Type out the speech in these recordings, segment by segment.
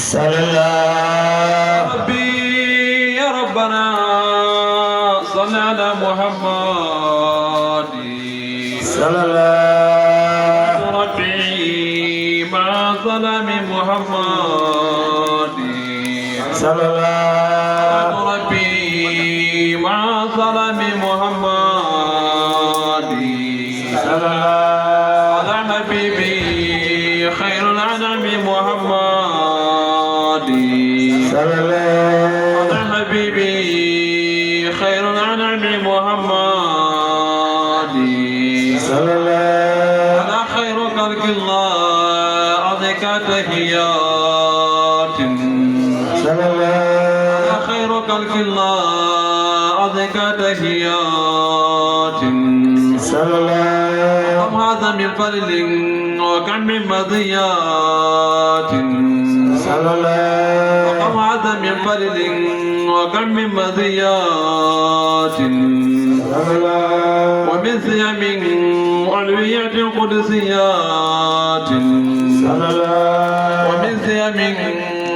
صلى الله ربي يا ربنا صل على محمد صلى الله ربي مع ظلم محمد صلى الله ربي مع ظلم محمد صلى الله على حبيبي خير الأنعام محمد صلى الله على حبيبي خير الأنعام محمد صلى الله على خير خلق الله أذك تحيات صلى الله على خير خلق الله أذك تحيات صلى الله كم هذا من فضل وكم من مضيات صلى الله وكم هذا من فضل وكم من مضيات صلى الله ومن ثياب علوية قدسيات صلى الله ومن ثياب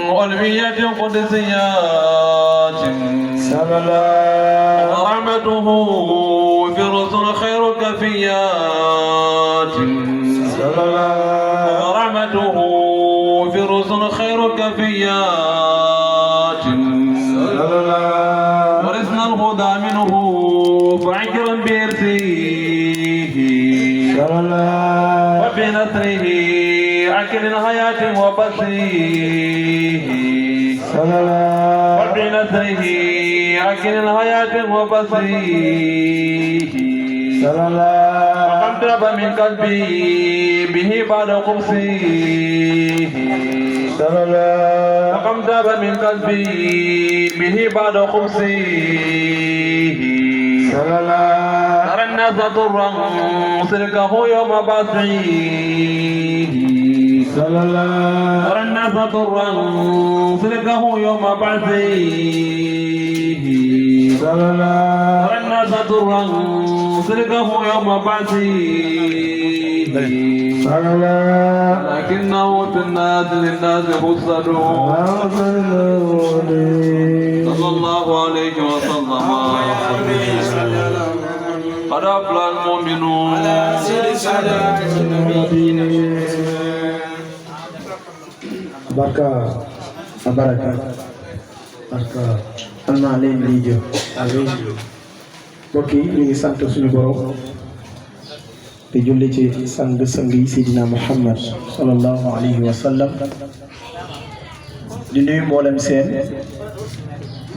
علوية قدسيات صلى الله ورحمته في الرسل خير كفيات صلى الله ورحمته في الرسل خير كفيات صلى الله ورثنا الهدى منه فعجرا بإرثه صلى الله وبنثره أكل الحياة وبثه صلى الله وبنثره أكل الحياة وبثه صلى الله وقد تاب من قلبي به بعد قبسه صلى الله وقد تاب من قلبي به بعد قبسه صلى الله ترى الناس ضرا سلكه يوم بعثه صلى الله ترى الناس ضرا سلكه يوم بعثه صلى الله ترى الناس ضرا سلكه يوم بعثه صلى الله لكنه في الناس للناس حسد صلى الله عليه وسلم قد أفلح المؤمنون barka baraka barka alna leen di jëf mbokk yi ñu ngi sant suñu borom te julli ci sang yi Seydina Muhammad sallallahu alayhi wa sallam di nuyu mboolem seen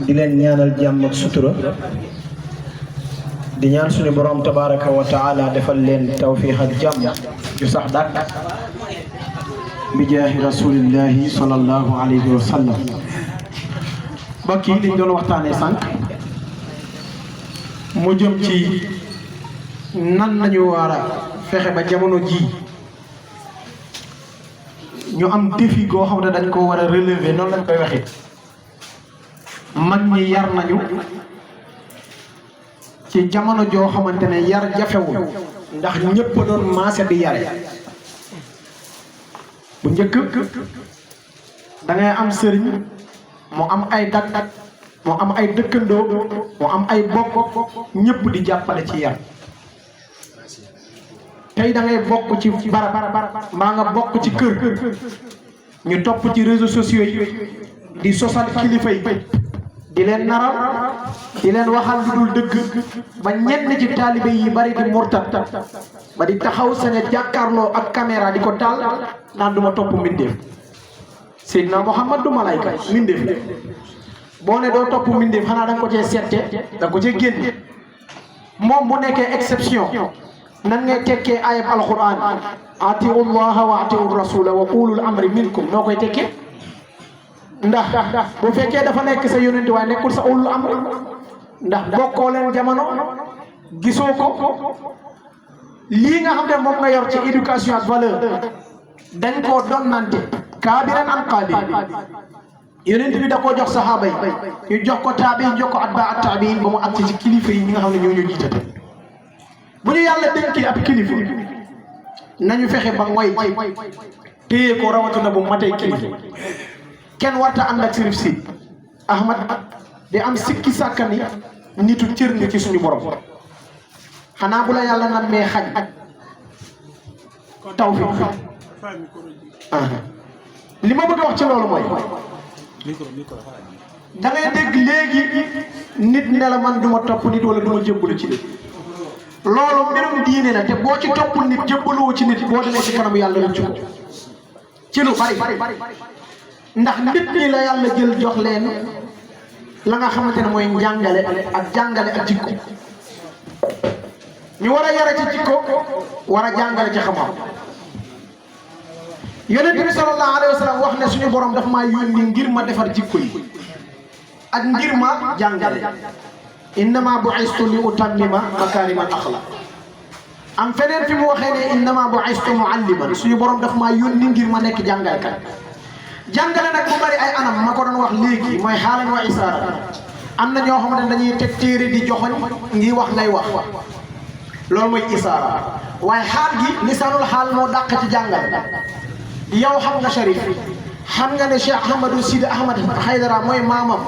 di leen ñaanal jàmm ak sutura di ñaan suñu borom tabaraka wa taala defal leen tawfiq ak jàmm ju sax dàkk bi jaahi rasulillahi sallallahu alayhi wa sallam mbokk yi liñ doon waxtaanee sànq mu jëm ci nan lañu war a fexe ba jamono ji ñu am défi goo xam ne dañ ko war a relever noonu lañ koy waxee mag ñi yar nañu ci jamono joo xamante ne yar jafewul ndax ñëpp doon maase di yare bu njëkk da ngay am sëriñ mu am ay dak mu am ay dëkkandoo mu am ay bokk ñëpp di jàppale ci yar tey da ngay bokk ci barab mbaa nga bokk ci kër ñu topp ci réseaux sociaux yi di sosal kilifa yi di leen naral di leen waxal lu dul dëgg ba ñenn ci taalibe yi bari di murtat ba di taxaw sañ a jàkkaarloo ak caméra di ko taal naan duma topp mbindeef Seydina Muhammad du malayka mbindeef la boo ne doo topp mbindeef xanaa da nga ko cee seette da nga ko cee génne moom bu nekkee exception nan ngay tekkee ayab alquran atiu llaha wa atiu rasula wa ulul amri minkum noo koy tekkee ndax bu fekkee dafa nekk sa yonent waaye nekkul sa ulul amri ndax bokkoo leen jamono gisoo ko lii nga xam ne moom nga yor ci éducation ak valeur dañ koo donnante kaabiran an qaabir yonent bi da koo jox saxaaba yi ñu jox ko taabi jox ko atbaa taabi ba mu àgg ci kilifa yi ñi nga xam ne ñoo ñu jiite bu ñu yàlla dénkee ab kilifa nañu fexe ba ngoy téye ko rawatina bu matee kilifa kenn warta ànd ak Sërif Si Ahmad di am sikki sàkka ni nitu cër nga ci suñu borom xanaa bu la yàlla nammee xañ tawfiq li ma bëgg a wax ci loolu mooy da ngay dégg léegi nit ne la man duma topp nit wala duma jébbalu ci nit loolu mbirum diine la te boo ci toppul nit jébbaluwoo ci nit boo demee ci kanam yàlla rëccu ko ci lu bari ndax nit ñi la yàlla jël jox leen la nga xamante ne mooy njàngale ak jàngale ak jikko ñu war a yare ci jikko war a jàngale ci xam-xam yonent bi sallallahu alayhi wa sallam wax ne suñu borom daf maa yónni ngir ma defar jikko yi ak ngir ma jàngale innama bu'istu li utammima makarimal axlaq am feneen fi mu waxee ne innama bu'istu mualliman suñu borom daf maa yónni ngir ma nekk jàngalekat jàngale nag bu bari ay anam ma ko doon wax léegi mooy xaalan wa isaara am na ñoo xamante ne dañuy teg téere di joxoñ ngi wax ngay wax loolu mooy isaara waaye xaal gi lisaanul xaal moo dàq ci jàngale yow xam nga Cherif xam nga ne Cheikh Ahmadou Sidi Ahmad Haydara mooy maamam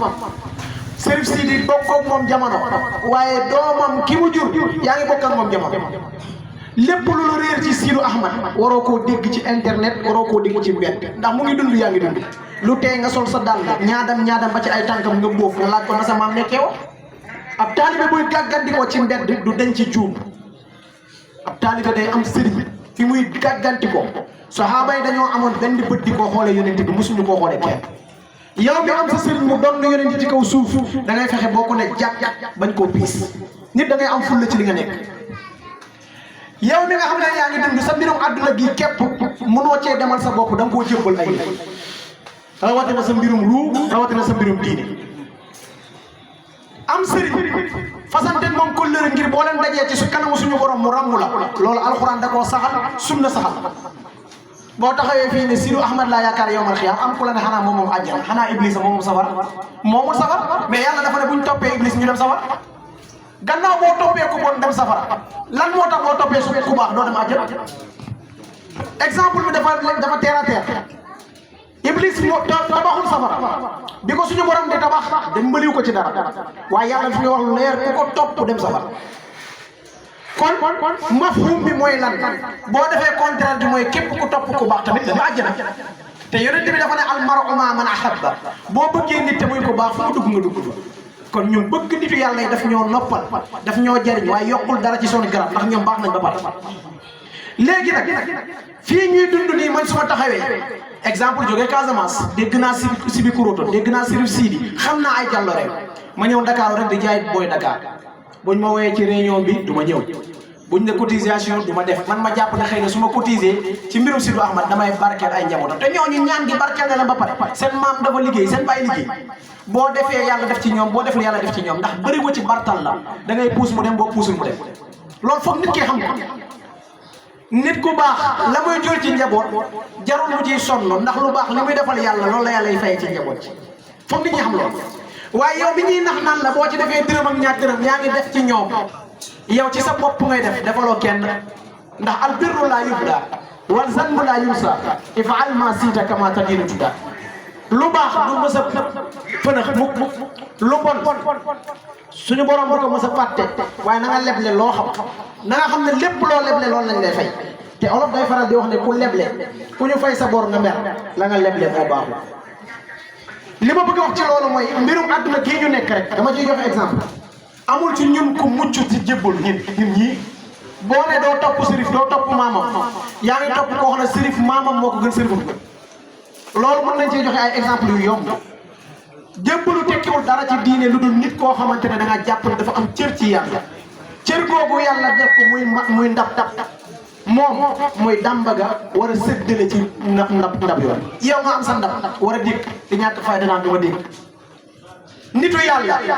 Cherif Sidi bokk ak moom jamono waaye doomam ki mu jur yaa ngi bokk ak moom jamono lépp lu la réer ci Sidi Ahmad waroo koo dégg ci internet waroo koo dégg ci mbedd ndax mu ngi dund yaa ngi dund lu tee nga sol sa dàll ñaadam ba ci ay tànkam nga bóof nga laaj ko na sa maam nekkee wo ab taalibe buy gàggandikoo ci mbedd du dañ ci juum ab taalibe day am sëriñ fi muy gàggandikoo saxaaba yi dañoo amoon benn bët di koo xoolee yonent bi mosuñu koo xoolee kenn yow mi am sa sëriñ mu doon na yonent ci kaw suuf da ngay fexe boo ko ne jàkk bañ koo piis nit da ngay am fulla ci li nga nekk yow mi nga xam ne yaa ngi dund sa mbirum àdduna gi képp mënoo cee demal sa bopp da nga koo jébbal ay rawatina sa mbirum ruu rawatina sa mbirum diine am sëriñ fasante moom kóllëre ngir boo leen dajee ci su kanamu suñu borom mu ràmmu la loolu alxuraan da koo saxal sunna saxal boo taxawee fii ne Sidi Ahmad laa yaakaar yowmal xiyaam am ku la ne xanaa moom àjjana xanaa Iblis moomum safar moomul safar mais yàlla dafa ne buñ toppee Iblis ñu dem safar gannaaw boo toppee ku bon dem safara lan moo tax boo toppee su ku baax doo dem àjjana exemple bi dafa terre à terre Iblis moo tabaxul safara bi ko suñu borom di tabax dañ mbaliw ko ci dara waaye yàlla fi ñu wax lu leer ku ko topp dem safara kon mafhum bi mooy lan boo defee contraire bi mooy képp ku topp ku baax tamit dama àjjana te yonent bi dafa ne al mar'u ma'a man ahabba boo bëggee nit te muy ku baax fu mu dugg nga dugg kon ñun bëgg nitu yàlla yi daf ñoo noppal daf ñoo jariñ waaye yokkul dara ci sunu garab ndax ñoom baax nañ ba pare léegi nag fii ñuy dund nii man su ma taxawee exemple jógee Casamance dégg naa Sibi Kuroto dégg naa Sërif Sidi xam naa ay jàllo rek ma ñëw Dakar rek di jaay booy Dakar buñ ma woowee ci réunion bi du ma ñëw buñ ne cotisation du ma def man ma jàpp ne xëy na su ma cotisé ci mbirum Sidi Ahmad damay barkeel ay njabootam te ñooñu ñaan gi barkeel na la ba pare seen maam dafa liggéey seen bàyyi liggéey boo defee yàlla def ci ñoom boo defee yàlla def ci ñoom ndax bëri ko ci bartal la da ngay puus mu dem boo puusul mu dem loolu foog nit ki xam ko nit ku baax la muy jur ci njaboot jarul mu ciy sonn ndax lu baax li muy defal yàlla loolu la yàlla y fayee ci njaboot ci foog nit ñi xam loolu waaye yow bi ñuy nax naan la boo ci defee dërëm ak ñaar dërëm yaa ngi def ci ñoom yow ci sa bopp ngay def defaloo kenn ndax al birru laa yubda wal zanbu laa yunsa if'al ma siita kama tadinu tudda lu baax du mës a fënax mukk lu bon suñu borom bu ko mës a fàtte waaye na nga leble loo xam na nga xam ne lépp loo leble loolu lañ lay fay te olof day faral di wax ne ku leble ku ñu fay sa bor nga mer la nga leble moo baaxul li ma bëgg a wax ci loolu mooy mbirum àdduna kii ñu nekk rek dama ciy joxe exemple amul ci ñun ku mucc ci jébbal ñun ñii boo ne doo topp sërif doo topp maamam yaa ngi topp koo xam ne sërif maamam moo ko gën sërifam loolu mën nañ cee joxe ay exemple yu yomb jébbalu tekkiwul dara ci diine lu dul nit koo xamante ne da nga jàpp ne dafa am cër ci yàlla cër googu yàlla def ko muy ndab moom muy dàmbaga war a séddale ci ndab yoon yow nga am sa ndab war a dégg di ñàkk fayda naan dama dégg nitu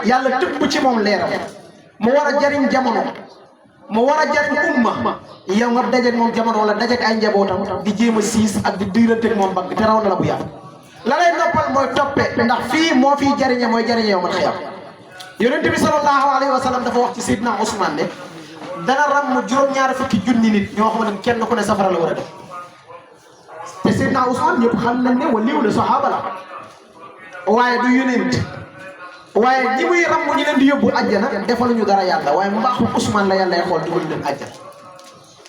yàlla tëbb ci moom leeram mu war a jariñ jamono mu war a jariñ umma yow nga dajeeg moom jamono wala dajeeg ay njabootam di jéem a siis ak di diiranteeg moom bagg te raw na la bu yàgg la lay noppal mooy toppe ndax fii moo fii jariñe mooy jariñe yow man xiyam yonent bi sallallahu alayhi wa sallam dafa wax ci Seydina Ousmane ne dana ram juróom-ñaari fukki junni nit ñoo xam ne kenn ku ne safara la war a def te Seydina Ousmane ñëpp xam nañ ne waliyu la sahaaba la waaye du yonent waaye ñi muy ram ñu leen di yóbbu àjjana defaluñu dara yàlla waaye mbaaxu Ousmane la yàlla ay xool dugal leen àjjana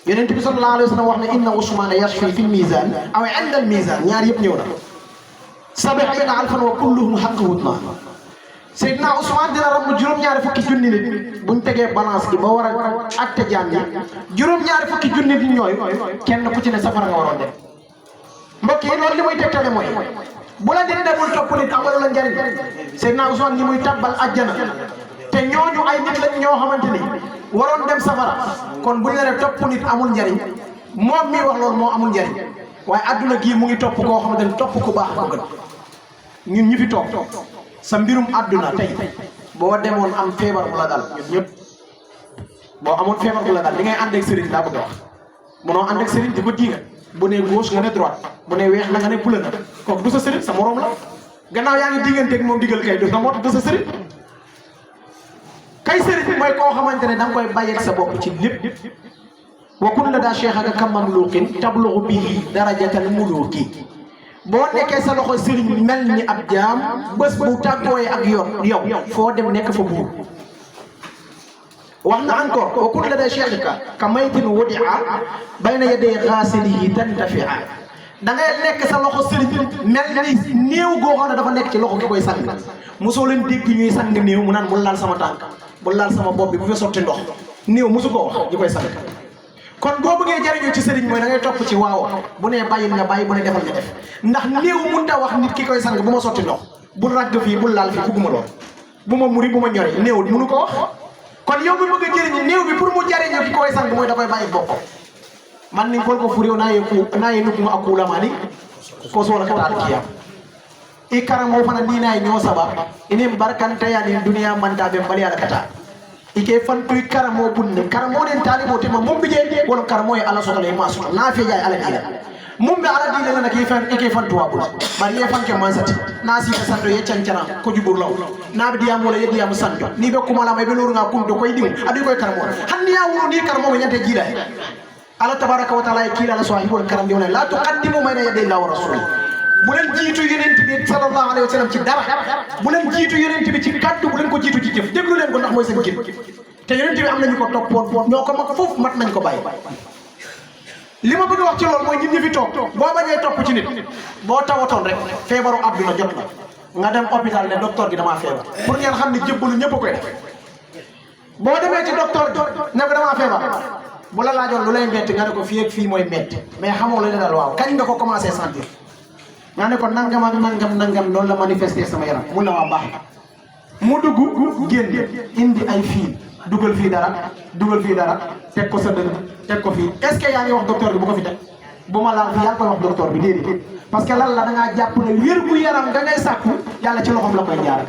yonent bi sallallahu alayhi wa sallam wax ne inna Ousmane yashfi fi l-mizan aw inda al-mizan ñaar yëpp ñëw na sabiina alfan wa kulluhum haqqu Seydina Ousmane dina ram juróom-ñaari fukki junni nit buñ tegee balance bi ba war a atte jaam yi juróom-ñaari fukki junni nit ñooy kenn ku ci ne safara nga waroon dem mbokk yi loolu li muy tegtale mooy bu la nit demul topp nit amalu la njariñ Seydina Ousmane ñi muy tabbal àjjana te ñooñu ay nit lañ ñoo xamante ni waroon dem safara kon bu ñu ne topp nit amul njariñ moom mii wax loolu moo amul njariñ waaye adduna gii mu ngi topp koo xamante ni topp ku baax ko gën ñun ñi fi toog sa mbirum àdduna tey boo demoon am feebar bu la dal ñun ñëpp boo amoon feebar bu la dal li ngay ànd ak sëriñ laa bëgg a wax munoo ànd ak sëriñ di ko diiga bu ne gauche nga ne droite bu ne weex la nga ne bleu na kooku du sa sëriñ sa morom la gannaaw yaa ngi digganteeg moom digal kay du sa moo tax du sa sëriñ kay sëriñ mooy koo xamante ne da nga koy bàyyeeg sa bopp ci lépp wa kun la daa cheikh aka kam mamluqin tablugu bihi darajatal muluki boo nekkee sa loxo sëriñ mel ni ab jaam bés bu tàggooyee ak yow foo dem nekk fa buur wax na encore wa kun la daa cheikh ka maytin wudia bayna yaday xaasilihi tantafia da ngay nekk sa loxo sëriñ mel ni néew goo xam ne dafa nekk ci loxo ki koy sang mosoo leen dégg ñuy sang néew mu naan bul laal sama tànk bul laal sama bopp bi bu fi sotti ndox néew mosu koo wax ñi koy sang kon boo bëggee jariñoo ci sëriñ mooy da ngay topp ci waaw bu ne bàyyil nga bàyyi bu ne defal nga def ndax néew mënut a wax nit ki koy sang bu ma sotti ndox bul ragg fii bul laal fii bugguma lool bu ma muri bu ma ñori néew mënu ko wax kon yow mi bëgg a jëriñ néew bi pour mu jariñoo ki koy sang mooy da koy bàyyi boppam man ni fol ko furiw naye nukuma a kuulamani ko sola katal kiyam i karamo fana ni nayi ñoo sabab inen barkantayani duniya mantaɓe mbaliyaɗa kata ike fantuy karamo bunne karamo nen talibo tema mum ɓije won karamo e ala sotala e ma sota na feeƴa e ala dina mum ɓe ala dina nana ike fantuwa ɓuuri ɓari ye fanke mansati na sita santo ye cancana ko juɓur law naɓe diyamola ye diyama santo ni ɓe kumalama eɓe loruga kumto koye ɗim aɗa koye karamo hanni ya wuro ni karamo ɓe ñante jiiɗa he Allah tabaraka wa taala kila la sahibul karam di la tuqaddimu bayna yaday Allah wa rasul bu len jiitu yonent bi sallallahu alayhi wa sallam ci dara bu len jiitu yonent bi ci kaddu bu len ko jiitu ci jëf déglu len ko ndax mooy seen jëf te yonent bi am nañu ko toppoon ñoo ko mag foofu mat nañ ko bàyyi li ma bëgg a wax ci loolu mooy ñun ñi fi toog boo bañee topp ci nit boo tawatoon rek feebaru àdduna jot na nga dem hôpital ne docteur gi damaa feebar pour ngeen xam ne jébbalu ñëpp a koy def boo demee ci docteur ne ko damaa feebar bu la laajoon lu lay metti nga ne ko fii ak fii mooy metti mais xamoo la ne daal waaw kañ nga ko commencé sentir nga ne ko nangam ak nangam noonu la manifester sama yaram mun la waa baax mu dugg génn indi ay fii dugal fii dara teg ko sa dënn teg ko fii est-ce que yaa ngi wax docteur bi bu ko fi teg bu ma laal fii yaa ngi koy wax docteur bi déedéet parce que lan la da ngaa jàpp ne wér gu yaram da ngay sàkku yàlla ci loxoom la koy jaar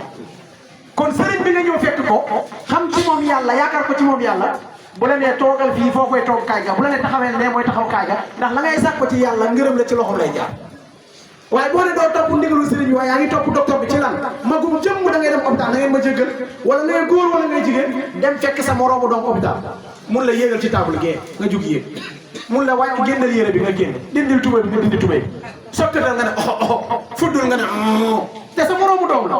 kon sëriñ bi nga ñëw fekk ko xam ci moom yàlla yaakaar ko ci moom yàlla bu la nee toogal fii foo koy toog kaay ga bu la nee taxawee ne mooy taxaw kaay ga ndax la ngay sàkk ci yàlla ngërëm la ci loxoom lay jaar waaye boo ne doo topp ndigalu sëriñ waaye yaa ngi topp docteur bi ci lan magum jëmm da ngay dem hôpital na ngeen ma jéggal wala ngay góor wala ngay jigéen dem fekk sa moroomu doom hôpital mun la yéegal ci table gee nga jug yéeg mun la wàcc génnal yére bi nga génn dindil tubéy bi nga dindi tubéy sokkatal nga ne fuddul nga ne te sa moroomu doom la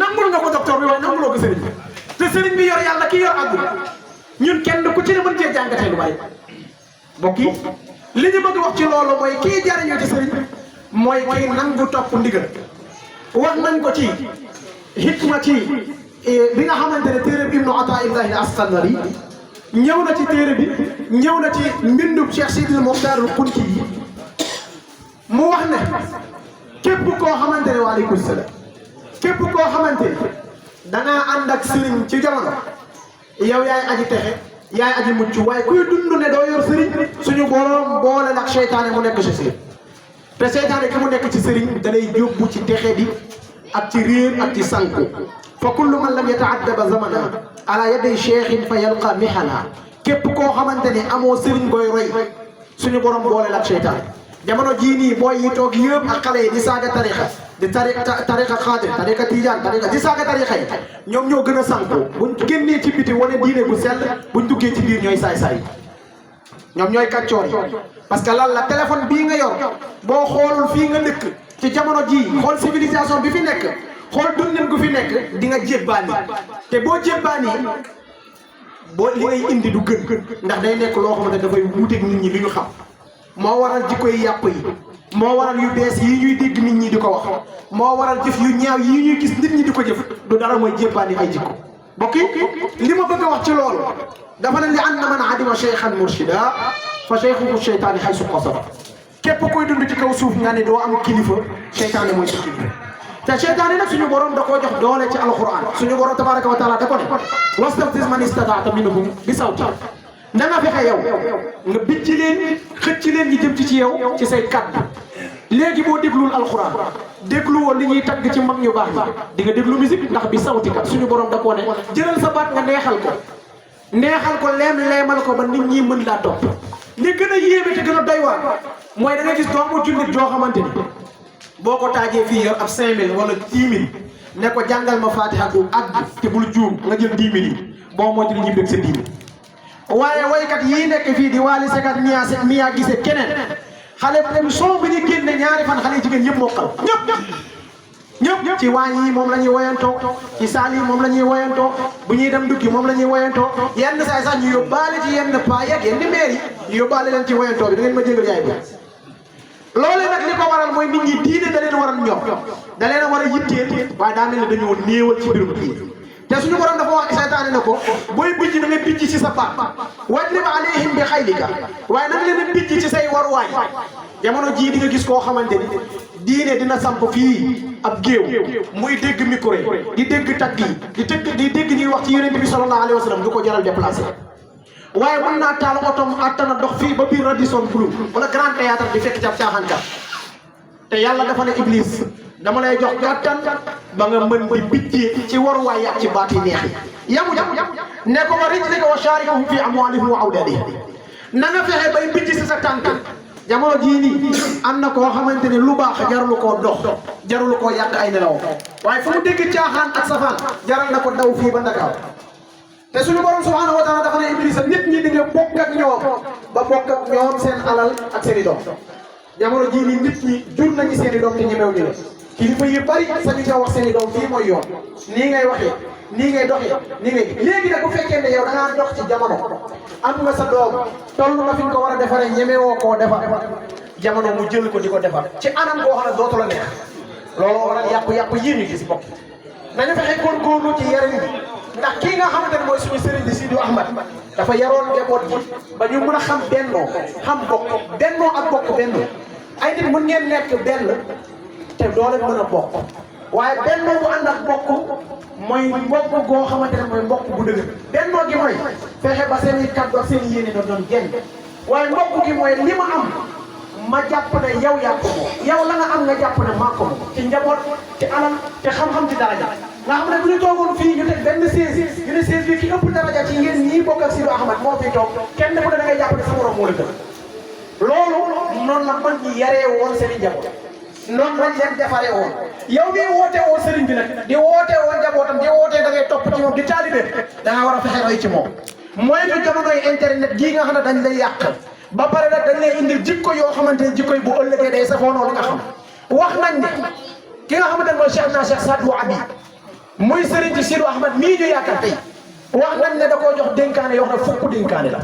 nangul nga ko docteur bi waaye nanguloo ko sëriñ bi te sëriñ bi yor yàlla kii yor àdduna ñun kenn ku ci ne mën cee jàngatee lu bari mbokk yi li ñu bëgg wax ci loolu mooy kii jariñoo ci sëriñ mooy kii nangu topp ndigal wax nañ ko ci hikma ci bi nga xamante ne téere bi Ibnu Ataa'illahi as-Sanari ñëw na ci téere bi ñëw na ci mbindub Cheikh Sidil Mokhtar al-Kunti yi mu wax ne képp koo xamante ne waaleykum salaam képp koo xamante ne dangaa ànd ak sëriñ ci jamono yow yaay aji texe yaay aji mucc waaye kuy dund ne doo yor sëriñ suñu borom boole ak seytaane mu nekk ci sëriñ te seytaane ki mu nekk ci sëriñ da lay yóbbu ci texe di ak ci réer ak ci sànku fa kullu man lam yata'addaba zamana ala yaday cheikhin fa yalqa mihana képp koo xamante ne amoo sëriñ koy roy suñu borom boole ak seytaane jamono jii nii booy yi toog yëpp ak xale yi di saaga tarixa di tarixa xaadir tarixa tijaan tarixa di saaga tarixa yi ñoom ñoo gën a sànku buñ génnee ci biti wane diine bu sell buñ duggee ci biir ñooy saay-saay ñoom ñooy kàccoor yi parce que lan la téléphone bii nga yor boo xoolul fii nga dëkk ci jamono jii xool civilisation bi fi nekk xool dundin gu fi nekk di nga jébbaani te boo jébbaani boo li ngay indi du gën ndax day nekk loo xamante dafay wuuteeg nit ñi li ñu xam moo waral jikko yi yàpp yi moo waral yu bees yi ñuy dégg nit ñi di ko wax moo waral jëf yu ñaaw yi ñuy gis nit ñi di ko jëf du dara mooy jébbaani ay jikko mbokk yi li ma bëgg a wax ci loolu dafa ne li anna man adima cheikhan murshida fa cheikhuhu cheytaani haysu qasada képp koy dund ci kaw suuf nga ne doo am kilifa cheytaani mooy sa kilifa te cheytaani nag suñu borom da koo jox doole ci alquran suñu borom tabaraka wa taala da ko ne wastafziz man istataata minhum bi sawti na nga fexe yow nga bicc leen xëcc leen ñi jëm ci yow ci say kàddu léegi boo déglul alquran dégluwoo li ñuy tagg ci mag ñu baax ñi di nga déglu musique ndax bi sawti kat suñu borom da koo ne jëlal sa baat nga neexal ko leemal ko ba nit ñi mën laa topp li gën a yéeme te gën a doy waar mooy da nga gis doomu jullit joo xamante ni boo ko taajee fii yor ab 5000 wala 10 000 ne ko jàngal ma fatiha du àgg te bul juum nga jël 10 000 yi boo moytu li ñuy bëgg sa 10 000 waaye waykat yii nekk fii di Wally Seck Mia Guissé keneen xale bu son bi ñu génne ñaari fan xale jigéen ñëpp mokkal ñëpp ci waañ yi moom la ñuy woyantoo ci saal yi moom la ñuy woyantoo bu ñuy dem dukki moom la ñuy woyantoo yenn saay sax ñu yóbbaale ci yenn paa yeeg yenn maire yi ñu yóbbaale leen ci woyantoo bi da ngeen ma jégal yaay bi loolu nag li ko waral mooy nit ñi diine da leen waral ñor da leen a war a yitteel waaye daa mel ne dañoo néewal ci mbirum diine te suñu borom dafa wax seytaane ne ko booy bijj da nga bijj ci sa baat wajlib alayhim bi xaylika waaye nag leen a bijj ci say waruwaay jamono jii di nga gis koo xamante ni diine dina samp fii ab géew muy dégg micro yi di dégg tagg yi di dégg ñuy wax ci yonent bi sallallahu alayhi wa sallam du ko jaral déplacé waaye mën naa taal otom attana dox fii ba biir Radisson Blu wala Grand Théâtre di fekk ca caaxaankat te yàlla dafa ne Iblis dama lay jox gàttan ba nga mën di bijjee ci waruwaay ak ci baat yi neex yi yamu ne ko wa rijlika wa sharikahum fi amwalihim wa awladihim na nga fexe bay bijj si sa tànk jamono jii nii am na koo xamante ne lu baax jarul koo dox jarul koo yàq ay nelaw waaye fu mu dégg caaxaan ak safaan jaral na ko daw fii ba Ndakaaru te suñu borom subhanahu wa taala dafa ne Iblisa nit ñi di nga bokk ak ñoom ba bokk ak ñoom seen alal ak seen i doom jamono jii nii nit ñi jur nañu seen i doom te ñemew ñu la kilifa yu bari sañu ñoo wax seen i doom fii mooy yoon nii ngay waxee nii ngay doxee nii ngay léegi nag bu fekkee ne yow da ngaa dox ci jamono am nga sa doom toll nga fi nga ko war a defaree ñemewoo koo defar jamono mu jël ko di ko defar ci anam boo xam ne dootu la neex looloo waral yàqu-yàqu yii ñu gis bokk nañu fexe góorgóorlu ci yaram bi ndax kii nga xamante ne mooy suñu sëriñ di Sidi Ahmad dafa yaroon njaboot gi ba ñu mën a xam bennoo xam bokk bennoo ak bokk bennoo ay nit mën ngeen nekk benn te doo leen mën a bokk waaye bennoo bu ànd ak bokk mooy mbokk goo xamante ne mooy mbokk bu dëgër bennoo gi mooy fexe ba seen i kàddu ak seen i yéene doon genn waaye mbokk gi mooy li ma am ma jàpp ne yow yaa ko moom yow la nga am nga jàpp ne maa ko moom ci njaboot ci alal te xam-xam ci daraja nga xam ne bu ñu toogoon fii ñu teg benn siège ñu ne siège bi ki ëpp daraja ci yéen ñii bokk ak Sidi Ahmad moo fi toog kenn ku ne da ngay jàpp ne sa morom moo la gën loolu noonu la mag ñi yaree woon seen i njaboot noonu lañ leen defaree woon yow mii woote woo sëriñ bi nag di woote woo njabootam di wootee da ngay topp ci moom di taalibe da nga war a fexe roy ci moom mooy du jamonoy internet gii nga xam ne dañ lay yàq ba pare nag dañ lay indil jikko yoo xamante ne jikko yi bu ëllëgee day safoonoo li nga xam wax nañ ne ki nga xamante ne mooy Cheikh Sadou Abi muy sëriñ ci Sidi Ahmad mii ñu yaakaar tey wax nañ ne da koo jox dénkaane yoo xam ne fukk dénkaane la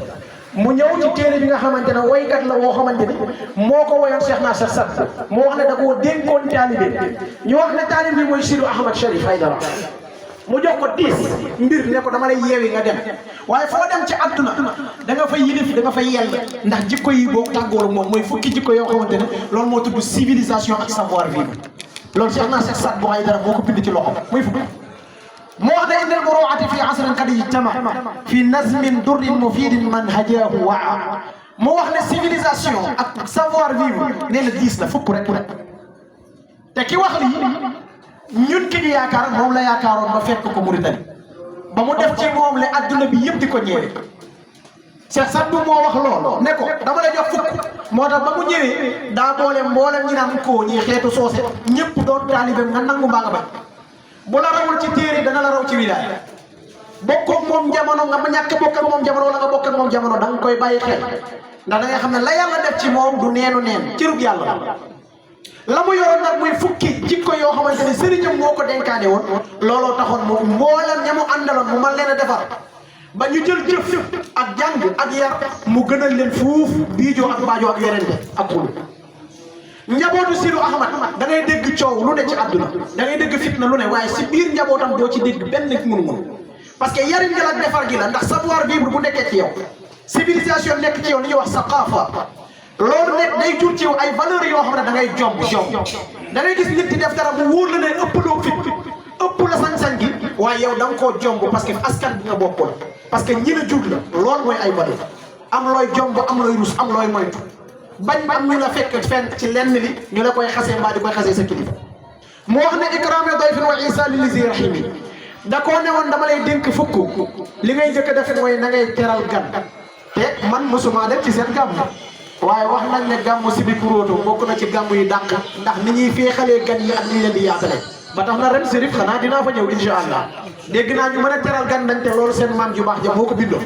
mu ñëw ci téere bi nga xamante ne waykat la woo xamante ni moo ko woyoon Cheikh Sadou mu wax ne da koo dénkoon taalibe ñu wax ne taalibe bi mooy Sidi Ahmad Cherif Aïdara mu jox ko 10 mbir ne ko dama lay yeewi nga dem waaye foo dem ci àdduna da nga fay yilif da nga fay yell ndax jikko yi boobu tàggoor moom mooy fukki jikko yoo xamante ne loolu moo tudd civilisation ak savoir vivre loolu Cheikh Sadou Aïdara moo ko bind ci loxo muy fukki moo wax ne indal muruati fi asrin qad ijtama fi nazmin durrin mufidin man hajahu waa mu wax ne civilisation ak savoir vivre nee na 10 la fukk rek te ki wax lii ñun ki ñu yaakaar moom la yaakaaroon ba fekk ko Mauritanie ba mu def ci moom le adduna bi yëpp di ko ñëwee Cheikh Sadou moo wax loolu ne ko dama lay jox fukk moo tax ba mu ñëwee daa boole mboolem ñi naan ko ñi xeetu soose ñëpp doon taalibeem nga nangu mbaa nga bañ bu la rawul ci téere dana la raw ci wilaaya bokk ak moom jamono nga ma ñàkk bokk ak moom jamono wala nga bokk ak moom jamono da nga koy bàyyi xel ndax da nga xam ne la yàlla def ci moom du neenu neen cërub yàlla la mu yoroon nag muy fukki jikko yoo xamante ne sëriñam moo ko denkaane woon looloo taxoon mu mboolem ña mu àndaloon mu man leen a defar ba ñu jël jëf ak jàng ak yar mu gënal leen fuuf biijoo ak baajoo ak yerente ak xulu njabootu Sidu Ahmad da ngay dégg coow lu ne ci àdduna da ngay dégg fitna lu ne waaye si biir njabootam doo ci dégg benn mun-mun parce que yarin gi la ak defar gi la ndax savoir vivre bu nekkee ci yow civilisation nekk ci yow li ñuy wax saqaafa loolu nekk day jur ci yow ay valeurs yoo xam ne da ngay jomb da ngay gis nit di def dara mu wóor la ne ëpp loo fit ëpp la sañ-sañ gi waaye yow da nga koo jomb parce que askan bi nga bokkul parce que ñi la jur la loolu mooy ay valeur am looy jomb am looy rus am looy moytu bañ am ñu la fekk fenn ci lenn li ñu la koy xasee mbaa di koy xasee sa kilifa mu wax ne ikraami dayfin wa isa li zi rahimi da koo ne woon dama lay dénk fukk li ngay njëkk a def mooy na ngay teral gan te man mosuma dem ci seen gàmm waaye wax nañ ne gàmmu si bi kuróoto bokk na ci gàmm yi dàq ndax ni ñuy féexalee gan yi ak ni ñu leen di yaatale ba tax na ren Serif xanaa dinaa fa ñëw insha allah dégg naa ñu mën a teral gan nañ te loolu seen maam ju baax ja moo ko bindoo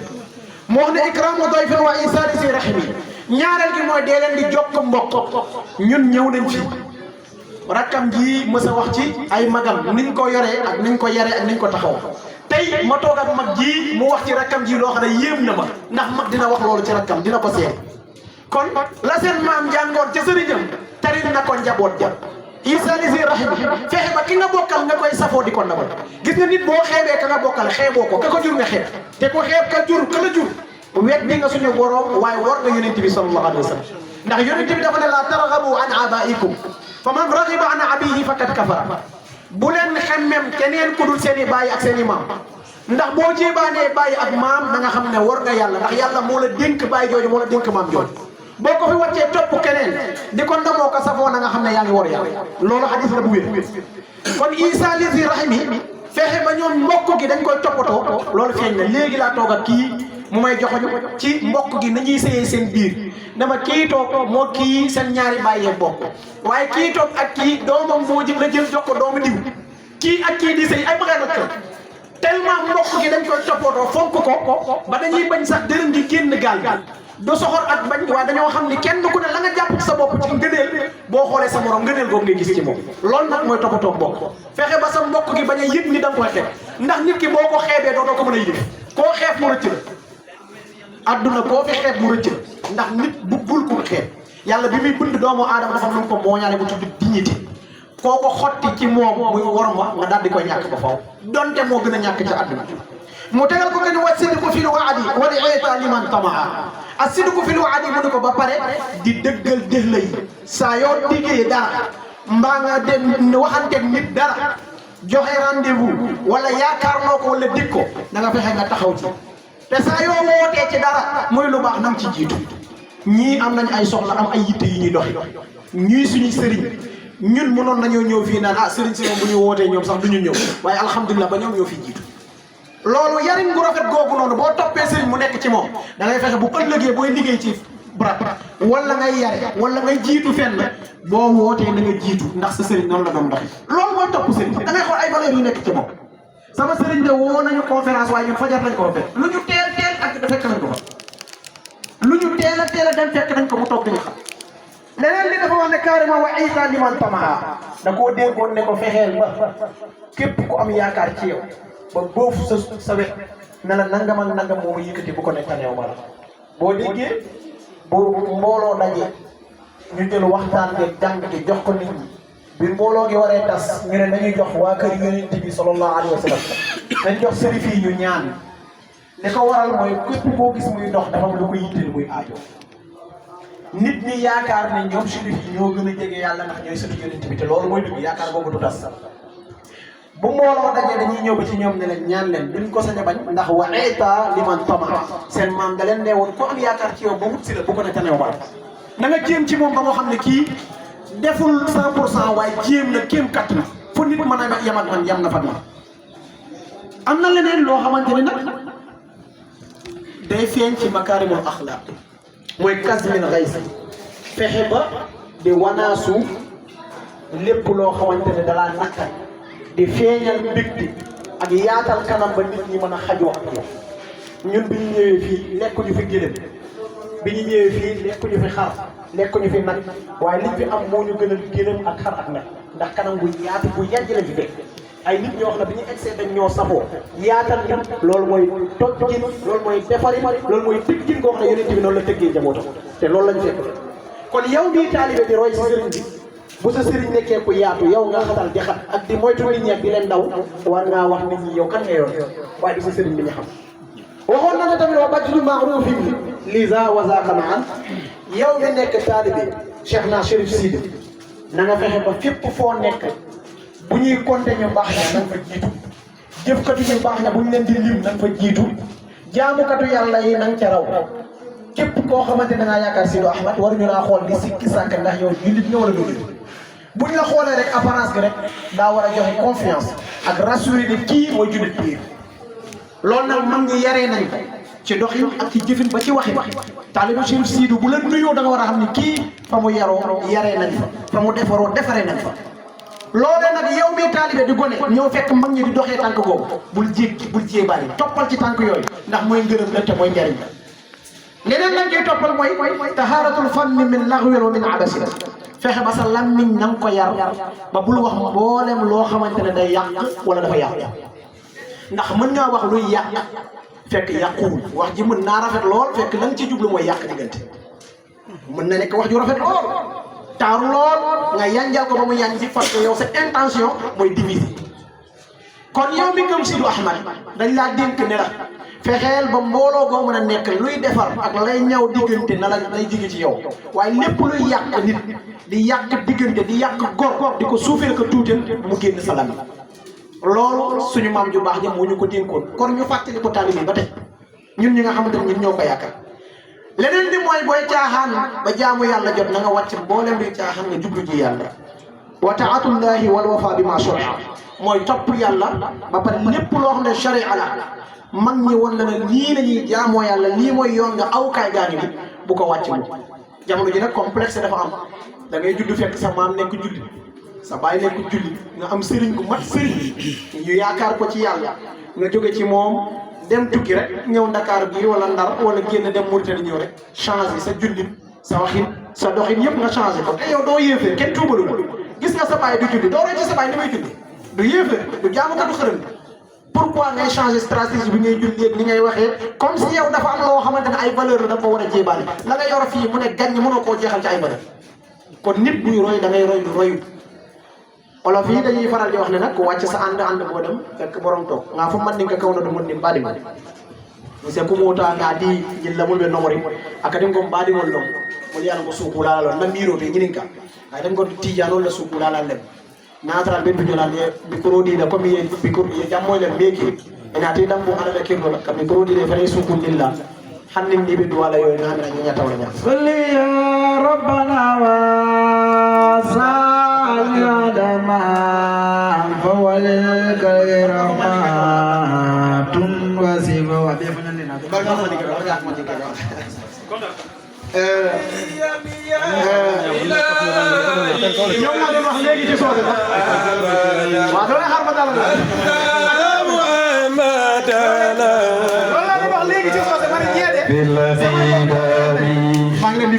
mu wax ne ikraamu dayfin wa isa li zi rahimi ñaareel gi mooy dee leen di jokk mbokk ñun ñëw nañ fi rakkam ji mës a wax ci ay magam niñ ko yoree ak niñ ko yaree ak niñ ko taxaw tey ma toog ak mag ji mu wax ci rakkam ji loo xam ne yéem na ma ndax mag dina wax loolu ci rakkam dina ko seet kon la seen maam jàngoon ca sëriñam taril na ko njaboot ja isa li zi rahim fexe ba ki nga bokkal nga koy safoo di ko nabal gis nga nit boo xeebee ka nga bokkal xeeboo ko ka ko jur nga xeeb te ko xeeb ka jur ka la jur weddi nga suñu borom waaye war nga yonent bi sallallahu alayhi wa sallam ndax yonent bi dafa ne la targhabu an abaikum fa man raghiba an abihi faqad kafara bu leen xemmem keneen ku dul seen i baay ak seen i maam ndax boo jéebaanee baay ak maam na nga xam ne war nga yàlla ndax yàlla moo la dénk baay jooju moo la dénk maam jooju boo ko fi wàccee topp keneen di ko ndamoo ko safoo na nga xam ne yaa ngi war yàlla loolu hadis la bu wér kon isa li zi rahimi fexe ba ñoom mbokk gi dañ koy toppatoo loolu feeñ na léegi laa toog ak kii mu may joxoñ ci mbokk gi nañuy sëyee seen biir dama kii toog moo kii seen ñaari bàyyee bokk waaye kii toog ak kii doomam moo jël la jël jox ko doomu diw kii ak kii di sëy ay bëgga nag tellement mbokk gi dañ koy toppatoo fonk ko ba dañuy bañ sax dërëm gi génn gaal du soxor ak bañ waaye dañoo xam ni kenn ku ne la nga jàpp sa bopp ci ngëneel boo xoolee sa morom ngëneel googu ngay gis ci moom loolu nag mooy toppatoo mbokk fexe ba sa mbokk gi bañ a yëg ni da nga koy xeeb ndax nit ki boo ko xeebee dootoo ko mën a yëg koo xeeb mu rëcc la adduna koo fi xeeb mu rëcc la ndax nit bu bul ko xeeb yàlla bi muy bind doomu aadama dafa am lu ko mooñaale bu tudd dignité koo ko xotti ci moom muy worma nga daal di koy ñàkk ba faw donte moo gën a ñàkk ci adduna mu tegal ko que ni wa sidqu fil wa'di wal i'ta liman tamaa ak sidqu fil wa'di mu ne ko ba pare di dëggal dëxla yi saa yoo diggee dara mbaa nga dem waxanteeg nit dara joxe rendez-vous wala yaakaarloo ko wala dig ko da nga fexe nga taxaw ci te saa yoo wootee ci dara muy lu baax na nga ci jiitu ñii am nañ ay soxla am ay yitte yi ñuy doxi ñuy suñu sëriñ ñun mënoon nañoo ñëw fii naan sëriñ si moom bu ñu wootee ñoom sax du ñu ñëw waaye alhamdulilah ba ñoom ñoo fi jiitu loolu yarin gu rafet googu noonu boo toppee sëriñ mu nekk ci moom da ngay fexe bu ëllëgee booy liggéey ci barab wala ngay yare wala ngay jiitu fenn boo wootee na nga jiitu ndax sa sëriñ noonu la doon doxee loolu mooy topp sëriñ da ngay xool ay valeurs yu nekk ci moom sama sëriñ de woo nañu conférence waaye ñun fajar lañ ko fekk lu ñu teel ak fekk nañ ko fa lu ñu teel a dem fekk nañ ko mu toog dañu xam leneen li dafa wax ne carrément wa isa liman tamaa da koo déggoon ne ko fexeel ba képp ku am yaakaar ci yow ba boofu sa wet ne la nangam ak nangam moomu yëkkati bu ko nekk taneew ma la boo déggee bu mbooloo daje ñu jël waxtaan bi jàng gi jox ko nit ñi bi mbooloo gi waree tas ñu ne nañuy jox waa kër yonent bi sallallahu alayhi wa sallam dañ jox sërif yi ñu ñaan li ko waral mooy képp koo gis muy dox dafa am lu ko yitteel muy aajo nit ñi yaakaar ne ñoom sërif yi ñoo gën a jege yàlla ndax ñooy sëtu yonent bi te loolu mooy dëgg yaakaar boobu du tas bu mbooloo dajee dañuy ñëw ba ci ñoom ne leen ñaan leen duñ ko sañ a bañ ndax wa eeta liman tama seen maam da leen ne woon ku am yaakaar ci yow ba wut si la bu ko ne tanew ba na nga jéem ci moom ba moo xam ne kii deful 100% waaye jéem na kéem katt na fu nit mën a yem ak man yem na fa man am na leneen loo xamante ni nag day feeñ ci makaarimul axlaaq mooy kasmil xays fexe ba di wanaasu lépp loo xamante ne dalaa nakka di feeñal mbégte ak yaatal kanam ba nit ñi mën a xajoo ak yow ñun bi ñu ñëwee fii lekkuñu fi gëlëm bi ñu ñëwee fii lekkuñu fi xar lekkuñu fi nag waaye liñ fi am moo ñu gënal gëlëm ak xar ak nag ndax kanam bu yaatu bu yàgg lañ fi fekk ay nit ñoo xam ne bi ñu egsee dañ ñoo safoo yaatal ñu loolu mooy toggin loolu mooy defari loolu mooy tëggin koo xam ne yonent bi noonu la tëggee njabootam te loolu lañu fekk kon yow mii taalibe di roy si sëriñ bi bu sa sëriñ nekkee ku yaatu yow nga xatal di xat ak di moytu nit ñi ak di leen daw war ngaa wax nit ñi yow kan nga yor waaye du sa sëriñ bi ñu xam waxoon na ne tamit wa bajlu ma'rufin liza wa zaaka maan yow mi nekk taalibe Cheikh na Chérif Sidi na nga fexe ba fépp foo nekk bu ñuy compter ñu baax na nga fa jiitu jëfkatu ñu baax na bu ñu leen di lim na nga fa jiitu jaamukatu yàlla yi na nga ca raw képp koo xamante ne da ngaa yaakaar Sidi Ahmed waruñu laa xool di sikki sàkk ndax yow jullit nga wala doo buñ la xoolee rek apparence bi rek daa war a joxe confiance ak rassurer ni kii mooy jullit biir loolu nag mag ñi yaree nañ ko ci doxin ak ci jëfin ba ci waxin taalibu Chérif Sidou bu la nuyoo da nga war a xam ni kii fa mu yaroo yaree nañ fa mu defaroo defaree nañ fa loolee nag yow mi taalibe di gone ñëw fekk mag ñi di doxee tànk boobu bul jéebaani toppal ci tànk yooyu ndax mooy ngërëm la te mooy njariñ la leneen lañ koy toppal mooy tahaaratul fanni min laghwin wa min abasin fexe ba sa lammiñ na nga ko yar ba bul wax mboolem loo xamante ne day yàq wala dafa yàq ndax mën ngaa wax luy yàq fekk yàquwul wax ji mën naa rafet lool fekk la nga ci jublu mooy yàq diggante mën na nekk wax ju rafet lool taaru lool nga yanjal ko ba mu yanji parce que yow sa intention mooy diviser kon yow mi gëm Sidi Ahmed dañ laa dénk ne la fexeel ba mbooloo goo mën a nekk luy defar ak lay ñaw diggante na la lay jige ci yow waaye lépp luy yàq nit di yàq diggante di yàq gor di ko suufeel ko tuutal mu génn sa lam loolu suñu maam ju baax ja moo ñu ko dénkoon kon ñu fàttali ko taalibe ba tey ñun ñi nga xamante ne ñun ñoo ko yaakaar leneen di mooy booy caaxaan ba jaamu yàlla jot na nga wàcc mboolem luy caaxaan nga jublu ji yàlla wa taatullahi wal wafa bi ma sharia mooy topp yàlla ba pare lépp loo xam ne sharia la mag ñi woon na ne lii la ñuy jaamoo yàlla lii mooy yoon nga aw kaay gaani bi bu ko wàcc mu jamono ji nag complexe dafa am da ngay judd fekk sa maam nekk julli sa baay nekk julli nga am sëriñ ku mat sëriñ ñu yaakaar ko ci yàlla nga jóge ci moom dem tukki rek ñëw Ndakaar bii wala Ndar wala génn dem Mauritanie ñëw rek changé sa jullit sa waxin sa doxin yëpp nga changé ko te yow doo yéefee kenn tuubalu ko gis nga sa baay du julli doo roy ci sa baay ni muy julli du yéefee du jaamukatu xërëm pourquoi ngay changé stratégie bi ngay julli ni ngay waxee comme si yow dafa am loo xamante ne ay valeur la da nga ko war a jébaale la nga yor fii mu ne gàññ mënoo koo jeexal ci ay valeur kon nit buy roy da ngay roy du royu olof yi dañuy faral di wax ne nag ku wàcc sa ànd boo dem fekk borom toog nga fu man ninka kaw na du mun ni mbaɗi ma monsieur kumota nga di jillamol ɓe nomori akadim ko mbaɗigol ɗon mol yiyana ko suukulala lon nammiroɓe ñinin ka aden ko tijanol le suukulala lem natral ɓe duñolal ye micro ɗiɗa comme ye micro ye jammoyle meeki ene ati ɗam bo haɗaɓe kirɗola ka micro ɗiɗe fene suukullilla hannin ɗiɓe duwala yo ñamina ñañatawla ñam salli ya rabbana wa adama fawale kayrama tun wasiba wa be fa ñande na ba nga ma digal ba nga ma digal ñoom naa doon wax léegi ci soose sax waaw doon xaar ma dal Muhammadana loolu laa doon wax léegi ci soose bari ñeede maa ngi leen di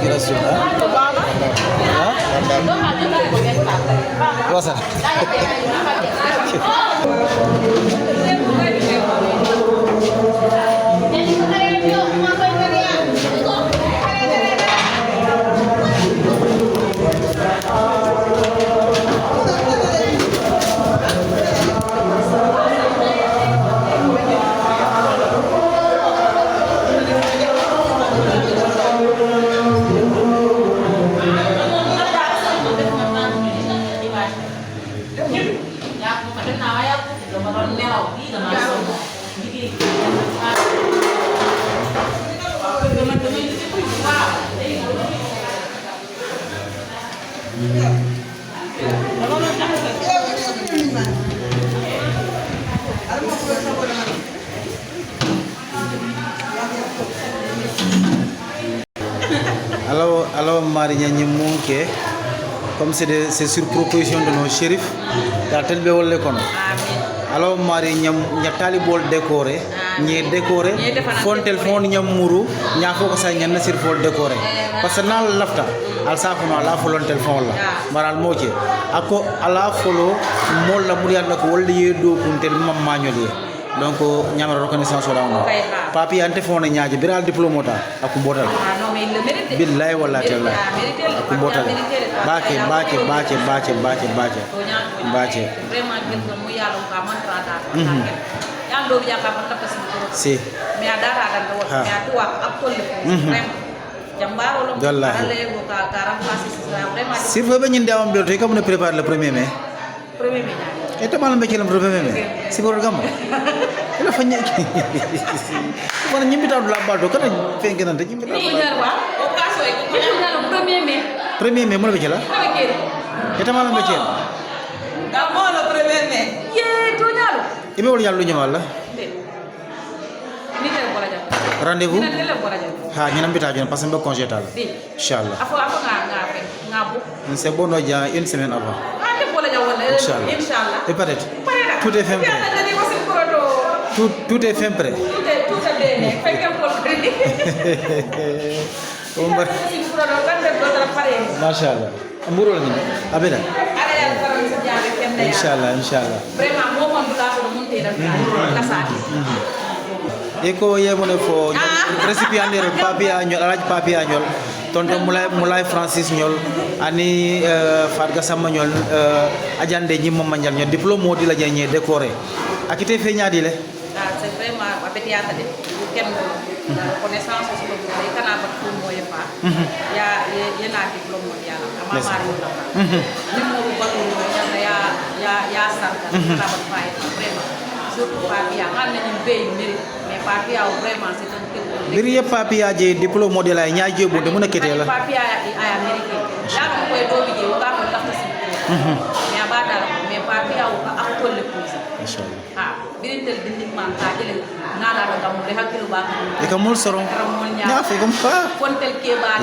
inspiration Wasan alors mariña ñimmunke comme c'est sur proposition de nos shérifs da telbe wolle kono alors mari ñam ñatali bol décoré ñi décoré fontel fon ñam muru ña foko sa ñan sir fol décoré parce que nal lafta al safuno ala folontel fon la maral moke ako ala folo mol la muri andako wolde yedo kuntel mam mañoli donc ñamara reconnaissance wala on papi ante fon ñaaje biral diplomata aku botal billahi wallahi taala aku botal baake vraiment gel mo yalo ka man trata yando bi yakka man tapasi si mais adara dan do mais tuwa akol vraiment jambaro lo ale go ka karam place vraiment si fo be ñinde am biyoto kam ne prépare le 1er mai et to malam be ci le 1er mai si bor gam la fa ñe wala ñimbi taw la baldo kana fenke nan ñimbi taw o kaso e ko ñalo 1er mai mo be ci la et to malam be ci da mo le 1er mai ye to ñalo ibe wol yallu ñamal la ni te ko la jam rendez-vous ni te ko la jam ha ñanam bita jon parce que be congé tal inchallah afo nga bu c'est bon no dia une semaine avant Inch'Allah. Et peut-être tout est fait prêt. Tout est fait prêt. Tout est bene. Fai che un po' Mashallah. Mburu la ni. Abeda. Inshallah. Vraiment mo man dula ko monté la sati. Eko yemone fo récipiendaire papi añol alaj papi añol tonton Moulay Francis ñol ani Fatga Samba ñol ajande ñi mom ñal ñol diplôme modi la jagné décoré akité fe ñaadi le c'est vraiment abetiata de ken reconnaissance sur le boulot kana ba ko moy fa ya na diplôme modi ya ama mari la ni mo ba ko ya sarka kana ba fay vraiment surtout papi ya ngane ni be mérite mais papi ya vraiment c'est un biri ye papi ya je diplôme modèle ay ñaaje bo de mëna kété la papi ay américain ya ko koy do bi je ko ko tax ci mais abada mais papi ya ko ak tole police inshallah ha birintel dindi man ta jele nala do gam de hakkilu ba e ka mol soron nya fe comme ça fontel ke ba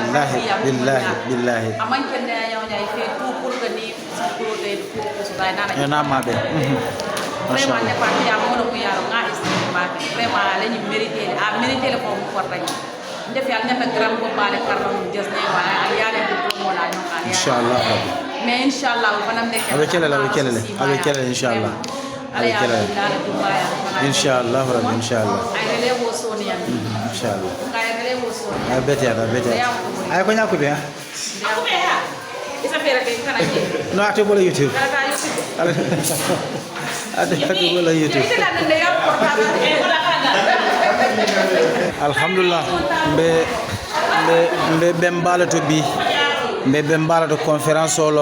billahi aman ken ne yaw ñay fe tout pour que ni pour de pour so day nana na ma be vraiment ne papi ya mo do ko yaro nga estime ba vraiment la ñu mérité a mérité le ko ko tañ ndef yalla ñata gram ko balé karno jess ne wala al yaale ko mo la ñu kan inshallah mais inshallah fanam nek avec elle inshallah avec elle inshallah rabbi inshallah ay relevo sonia inshallah ay relevo sonia ay bete ay ko ñaku be isa fera ke kana ke no ate bola youtube ate bola youtube alhamdulillah mbe bembala to bi mbe bembala to conférence solo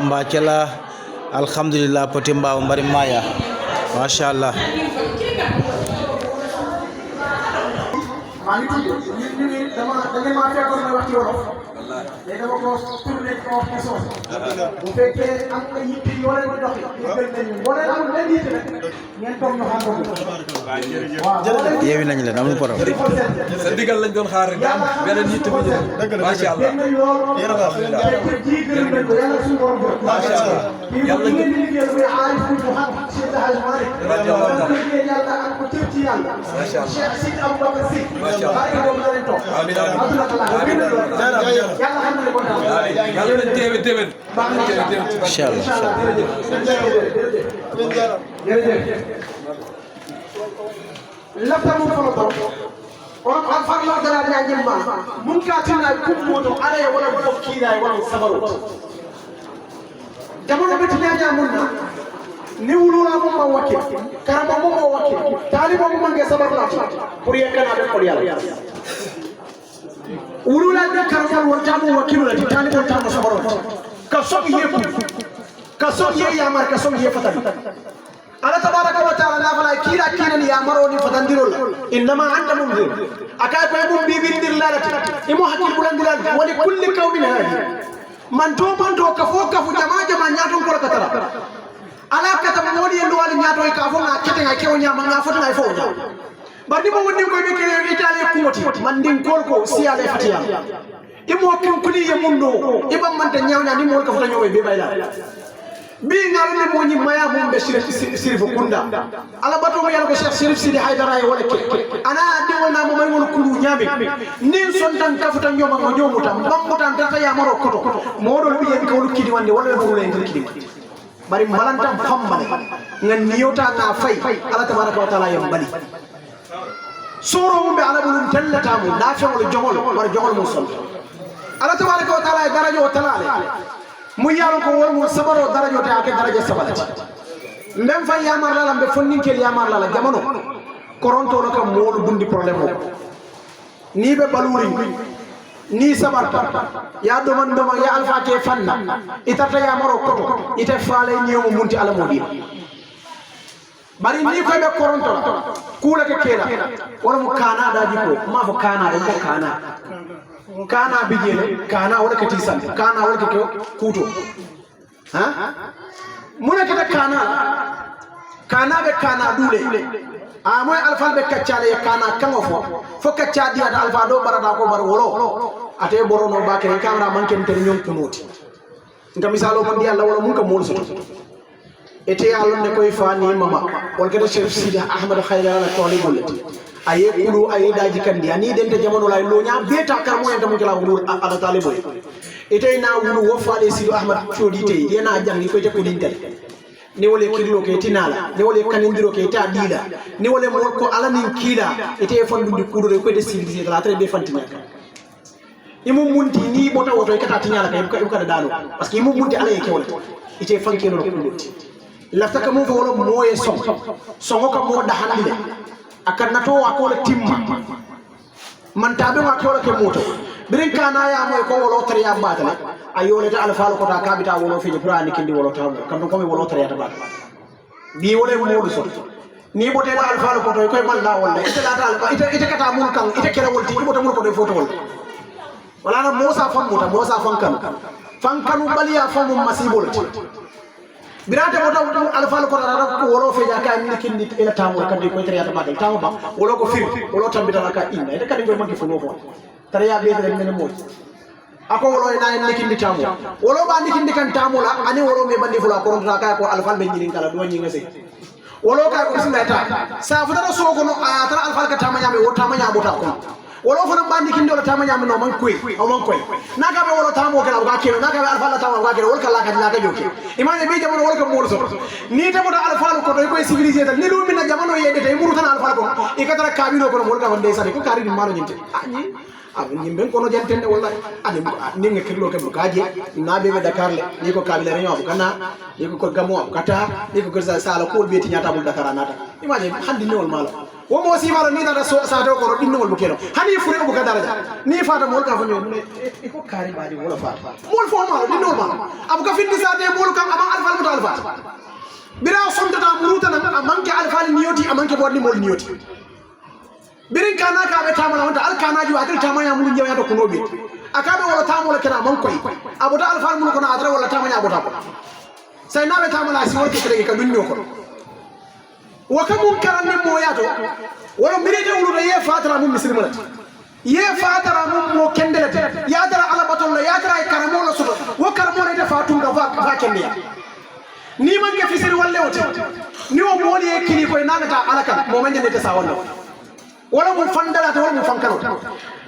mba cela alhamdulillah poti mba mbari maya mashallah maa ngi tudd dama da ngeen maa fekkoon may wax ci wolof mais dama ko tourné ko wax question bu fekkee am nga yitte yoo leen di doxi yëgal nañu boo leen amul benn yitte nag ngeen toog ñu xam ko waaw yeewi nañ leen amul problème sa digal lañ doon xaar rek am beneen yitte bu ñëw macha allah yàlla suñu borom macha allah yàlla ngeen di liggéey muy aarif bu xam Cheikh Hadj Malick yàlla ak ko cër ci yàlla Cheikh Sidi Aboubacar Sy barke boobu la leen toog amiin amiin yàlla xam ne ko yàlla nañ teewe déwén incha allah jërëjëf lafta mum fono to on alfarla dara ñañim ma mun ka tinay kummoto ala wala ko kiiray wala sabaru jamono be tiñaña mun na ni wulula mo ma wakil karama mo ma wakil talibo mo mangi sabar la pour yakana be ko yalla wulula be karama wonta mo wakilu la talibo tamo sabaru ka sok yepu ka sok ye yamar ka sok ye fatani Allah tabaraka wa ta'ala na fala kira kinan ya maroni fatandirul inma anta munzir akay ko mum bibindir lalati imo hakil bulandilan wali kulli qawmin hadi man to kafu jama nyaton ko katara ala kata modi en wali nyato e kafu na kete nga kew nyama nga fota ngay fo bardi mo wonni ko be kele itali kumoti man din ko siale fatiya imo kin kuli ye mundo ibam man ta nyawnya ni mo ko fota nyobe be bayla bi ngarale mo ñi maya mo be sirif kunda ala bato mo yalla ko cheikh sirif sidi haydara wala ke ana di wona mo may won kulu ñabe nin son tan kafuta ñoma mo ñomutam bambutan tata ya maro koto mo do bi en ko lu kidi wande wala mo len kidi bari malantam fammane ngan niyota na fay ala tabaraka wa taala yam bali soro mo be ala bulum tellata mo da fewol jogol war jogol mo sol ala tabaraka wa taala darajo wa taala mu yaro ko wol mo sabaro darajo te ake daraja sabalati ndem fa yamar la be fonnin kel yamar la jamono koronto no kam molu bundi problème o ni be baluri ni sabarta ya do man ya alfa ke fanna itata yamaro koto ite faale niyomo munti ala modi bari ni ko be koronto kula ke kela wala mo kana daji ko ma fo kana de ko kana bijele kana wala kati san kana wala ke kuto ha muna kita kana be kana dule a moy alfal be kaccale kana kango fo kaccadi ada alfa do barada ko bar wolo ate borono bakere kamera man ken ter ñom kunoti ngam misalo mon di Allah wala mun ko mol soto ete yalla ne koy fani mama wal ke Cheikh Sidi Ahmad Khayrala la toli bolati aye kulu aye daji kandi ani dente jamono lay lo nya beta kar mo en tamu kala wul ala talibo ite na wulu wo faade Sidi Ahmad todi te yena jangi ko te ko dintel ni wole kirlo ke tinala ni wole kanindiro ke ta dila ni wole mo ko ala nin kila ite fondundi kudo ko de civilisé la très be fantina imu munti ni bota woto e kata tinyala kay ko kada dalo parce que imu munti ala e kewol ite fankeno ko kudo lafta ka mo fo wolo moye songo ka mo da handile akan nato akola timma man tabe ma ko ke moto birin kana ya moy ko wolo tar ya batale ayole ta alfa ko ta kabita wolo fi qur'ani kindi wolo ta kam ko wolo tar ya ta bat bi wole modu so ni bote la alfa ko to ko mal da wolle ite da alfa ite kata mun kan ite kera wolti bote mun ko de foto wol wala na mosa fan kan baliya famu masibol birate bota alfa ko rara ko wolo fe jaka min kindi ila tamu kan ko tere ta badal tamu ba wolo ko fir wolo tambita ka inna ite kadi ko manki fo no fo tare ya be dere men mo ako wolo ina en kindi tamu wolo ba ni kindi kan tamu la ani wolo me bandi fula ko ronta ka ko alfa be nyirin kala do nyinga se wolo ka ko bismillah sa futara so ko no tara alfa ka tamanya me wota manya bota ko wolo fana bandi kindi wala tamanya me no man koy o man koy naka be wolo tamu kala ga kelo naka be alfa la tamu ga kelo wol kala ka la ka joke imane be jamono wol ko mol so ni ta bodo alfa ko to koy civilisé tan ni lu min jamono yede tay muru tan alfa ko e katara kabino ko wol ka wonde sare ko kari di malo nyinte ani yimɓe kono jantende wallahi ani ninga kirlo ke bukaje naɓe ɓe Dakar le ni ko kabila réunion abu kana ni ko gamo abu kata ni ko sala ko ɓeeti ñata bul Dakar anata imagine handi newol mala womo simalo ni tata sato ko ɗinnowol bukeno hani fure buka daraja ni fata mol ka fanyo e ko kari baji wala fata mol fo malo ɗinnowol malo abu ka findi sate mol kam ama alfal muta alfat bira sondata muruta nan amanke alfali niyoti amanke bodni mol niyoti birin kana ka be tamana wonta al kana ji wa dal tamanya mun nyaw ya to kuno be akabe wala tamola kana man koy abota alfa mun ko na adra wala tamanya abota ko sai na be tamala si wala kete ka dunno ko waka mun karanne moyato wala miride wuludo ye fatara mun muslimala ye fatara mun mo kendelete ya dara ala batolla ya dara karamo la soto wo karamo ne fatum ga va kende ni man ke fisiri walle wote ni o moli e kini koy nanata alaka mo man jende sa wala wala mun fandala to wala mun fankano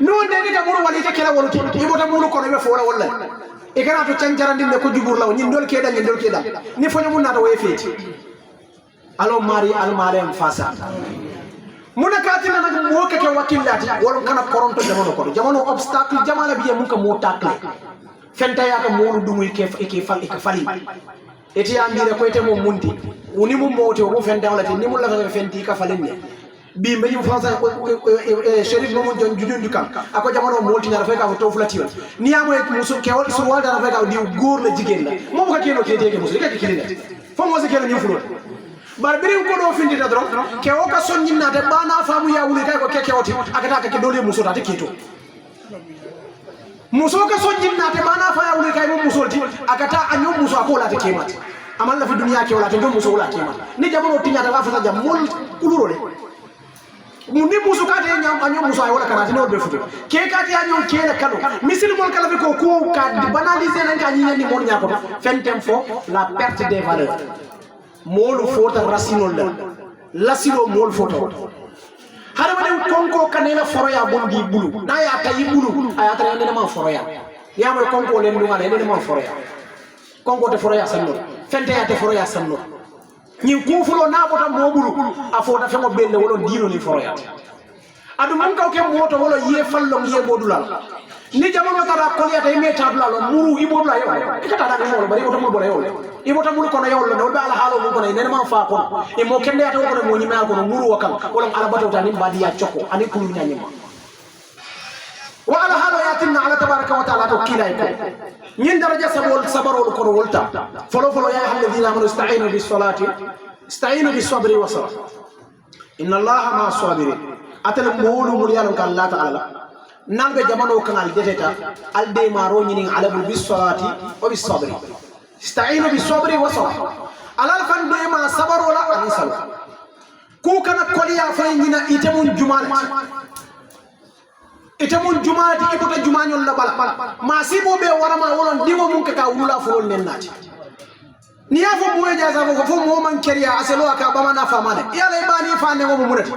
no de ni ta muru wali te kala wala ti ibota mulu ko be fo wala wala e kana to canjarandi ne ko jubur law ni ndol keda ni ndol keda ni fo ñu mun nata way feti alo mari al marem fasa muna katina nak mo keke wakillati wala kana koronto jamono obstacle jamala biye mun ka mo takle fenta ya ka mo dumul ke fali eti ambire ko ete mo munti woni mo mote mo fenta wala ni mo la fenti ka falenne bi mbe ñu français Cherif mo jon judundu kam ako jamono mo wolti ñara fay ka to fulati ni amo e musu ke wal sur wal dara fay ka di goor la jigen la mo ko keno ke dege musu ke kilina fo mo se keno ñu fulo bar birin ko do findi da dron ke o ka sonni na de bana famu ya wuli kay ko ke woti akata ka ke dole musu ta keto muso ka sonni na de bana fa ya wuli kay mo musolti akata anyo muso ko la te kemat amal la fi dunya ke wala te do muso la kemat ni jamono tinya da fa jam mol kuluro le mundi musu kate nyam anyo musu ay wala karati no be futu ke kate anyo kele kado misil mol kala ko ko ka banaliser nan ka nyi ni mon nyako fentem fo la perte des valeurs molu fota rasinol la silo mol foto hada wadi konko kanela foroya bondi bulu na ya tayi bulu aya tare ne ma foroya ya mo konko len duma ne ma foroya konko te foroya sanno fente ya te foroya sanno ni kufulo na bota mo bulu afota fengo belle wolo dino ni foroya adu man kaw ke moto wolo ye fallo ye bodulal ni jamono tara koliyata ime tabla lo muru ibodula yo ikata da mo bari oto mo bora yo ibota mulu kono yo lo be ala halo mu kono ne ma fa kono e mo kende ata kono mo nyima kono muru wakal wala ala bato tani badi ya choko ani kulu nyanyima wa ala halo yatinna ala tabaraka wa taala to kilay ko nyin daraja sabol sabarol kono wolta folo ya alladhina amanu ista'inu bis sabri was salah inna allaha ma as-sabirin atal mulu mul yalon ka allah ta'ala nalbe jamano kanal deteta alde maro nyini alabul bis salati wa bis sabri ista'inu bis sabri was salah alal kan de ma sabar wala anisal ku kana koliya fay nyina itemun jumalati ibota jumanyol la bala ma sibo be warama wolon dimo mun ka wulula fulol nen nati ni yafo moye jaza fo mo man keriya aselo aka bamana famane yala ibani fa ne mo murati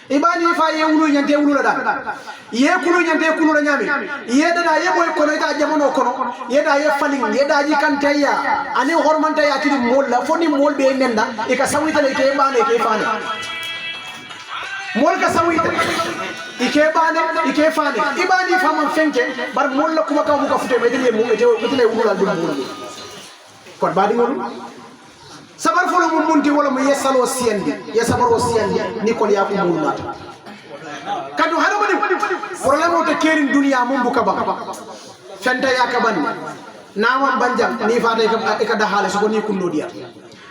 ibani fa ye wulu nyante wulu la da ye kulu nyante kulu la nyami ye dada ye boy kono ita jamono kono ye da ye faling ye da ji kantaya ani hormanta ya kidi mol la fo ni mol be nenda e ka sawita le ke bane ke fane mol ka sawita ike fane ibani fa man fenke bar mol la kuma ka mu ka fute be dele mu ete wulu la dum wulu ko badi ngol sabar folo mun munti wala mo yesalo siendi ya sabaro siendi ni ko ya ko mun mata kadu hada badi problème o te kerin dunya mum bu ka ba fenta ya ka ban nawam banjam ni faade ka da hale so ni kunno diya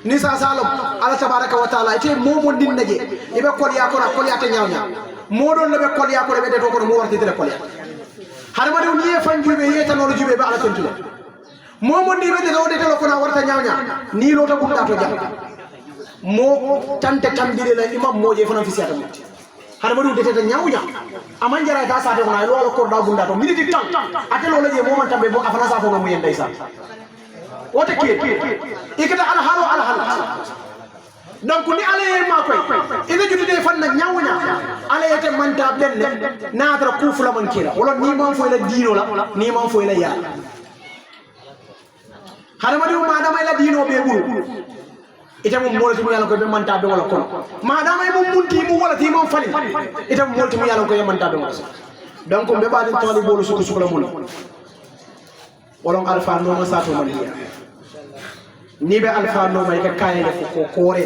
ni sa salom ala tabaraka wa taala ite momo din naje ibe ko ya ko te nyawnya modon lebe ko ya ko be de to ko mo warti de ko ya hada badi ni e fanjube yetanolo jube ba ala tontulo momo ni bede do de telo ko na warta nyawnya ni lo ta bunda to jam mo tante tambire la imam moje fana fi siata mutti har ma du de tata nyawnya aman jara ta sa de ko na lo ko da bunda to miniti tan atelo la je mo man tambe bo afana sa ko mo yen daysa wote ki ikata ala halo donc ni ala ma koy ina jutu de fan na nyawnya ala yete man ta ben na tra kufula man kila wala ni man fo la dino la ni man fo la ya hadamadi madama ila dino be buru ita mum molti mu yalla ko be manta be wala kono madama mum munti mu wala ti mum fali ita mum molti mu yalla ko be manta be wala donc be badin tawli bolu suko la mun wala alfa no ma sato man ya ni be alfa no may ka kayele ko kore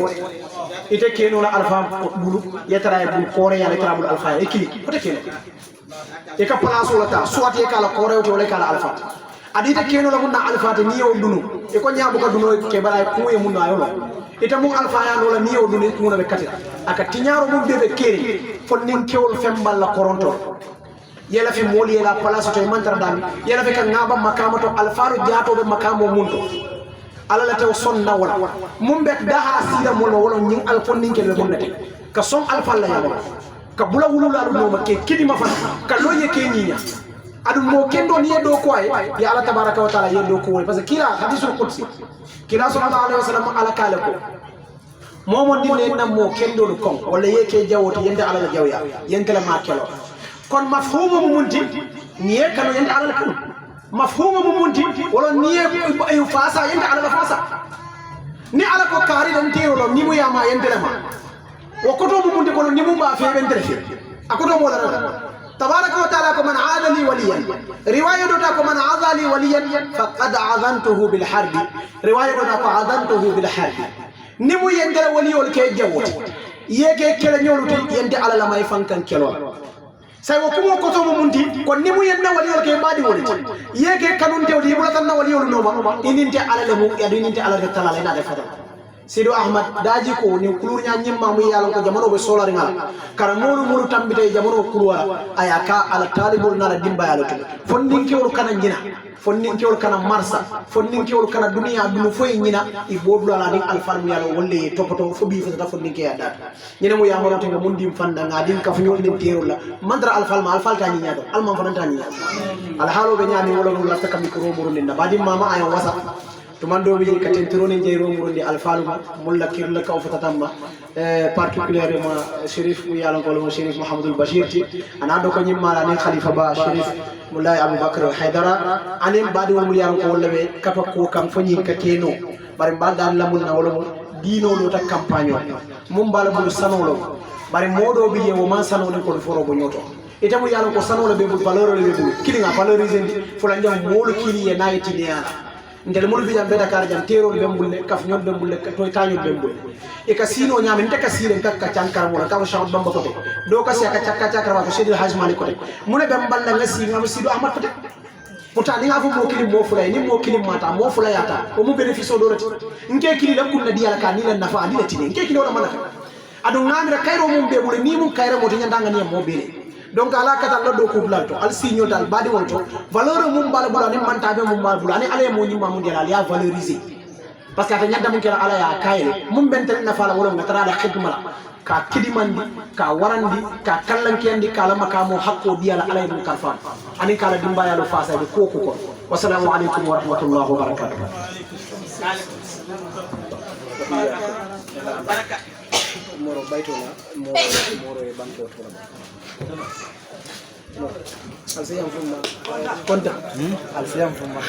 ite keno la alfa bulu yetara e bulu kore ya letara bulu alfa e kili ko te keno e ka place wala ta soit e kala kore o wala kala alfa adita keno la munna alfa te niyo dunu e ko nyaabu ka dunu ke bala ko e munna ayo ita mu alfa ya no la niyo dunu ko na be katira aka tinyaro mu bebe keri fon nin kewol fembal la koronto yela fi moli yela place to mantar dami yela fi kan ngaba makama to alfaru jato be makamo munto ala la taw sonna wala mumbet daha sira mo wala nyin alfon ninke be monnate ka son alfal la yalla ka bula wulula do ma ke kidima fa ka loye ke nyinya adu mo kendo ni do ko ay ya Allah tabaraka wa taala yedo ko parce que kila hadisul qudsi kila sallallahu alaihi wasallam ala kala ko momo dinne nam mo kendo do kon wala yeke jawoto yende ala la jawya yente la ma kelo kon mafhumu munti niye kanu yende ala la kanu mafhumu munti wala niye ayu fasa yende ala la fasa ni ala ko kari dan tiro lo ni mu yama yende la ma wa koto munti ko ni mu ba fe ben tere akoto mo la تبارك وتعالى من عاد لي وليا رواية دوتا من عاد لي وليا فقد عذنته بالحرب رواية دوتا عذنته بالحرب نمو يندل ولي والكي جوت يكي كلا نيولو يندي على لما يفنكن كيلو ساي وكمو كتوم منتي كون نمو يندل ولي والكي بادي ولي يكي كانون تيودي يبلتن ولي ولنوما إننتي على لمو يديننتي على رتلا لنا دفتر Sido Ahmad daji ko ni kulur nya nyimma mu yalla ko jamono be solari ngala kara mulu tambite jamono kulwala ayaka ala talibul nala dimba yalla to fondin kewol kana nyina fondin kewol kana marsa fondin kewol kana duniya dum foy nyina i bodlu ala ni alfal mu yalla wolle topoto fo bi fota fondin ke yada nyina mu yamaro to mun dim fanda ngadin ka fu nyol dim terol la mandra alfal ma alfal ta nyina do alman fananta nyina al halo be nyami wala dum lafta kam ko romuru ni badim mama ayon wasa tumando bi ka tentrone jey romurundi alfaluma mulla kirla ka ofatatamba particulièrement Chérif mu yalla ko mo Chérif Mohamadul Bashir ti anado ko nyimala ni khalifa ba Chérif Moulay Aboubakar Haydara anem badi wol mu yalla ko wolle be kato ko kam fanyi ka keno bari badal lamul na wolo dino lo ta campagne mum bala bulu sanolo bari modo bi yewo man sanolo ko foro bo nyoto itamu yalla ko sanolo be bu valeur le be kilinga valoriser fula njam molo kili ye nayti niana ndel mo biya be Dakar jam terol be mbulle kaf ñol be mbulle toy tañol be mbulle e ka sino ñame nte ka siren ka cankar mo ka shawt bamba ko do ka se ka cakka wa ko Seydil Hadj Malick ko mu ne be mballa nga si ngam Sido Ahmad ko pourtant ni nga fu mo kilim mo fulay ni mo kilim mata mo fulayata o mu bénéfice do lati nke kili la kunna diala ka ni la nafa ni la tini nke kili wala manaka adu ngamira kayro mum be mule ni mum kayro mo to nyandanga ni mo bele donc ala kata loddo ko blanto al signo dal badi wonto valeur mum bala bulani mantabe mum mal bulani ale mo nyima mun dela ya valoriser parce que ta nyanda mun kala ala ya kayre mum bentel na fala wala ngata da khidmala ka kidimandi ka warandi ka kallankendi kala makamo hakko diala ala mun karfan ani kala dimba ya lo fasa be ko ko wassalamu alaikum wa rahmatullahi wa barakatuh baraka moro baytola moro e banko to Al siyam fumma konta al siyam fumma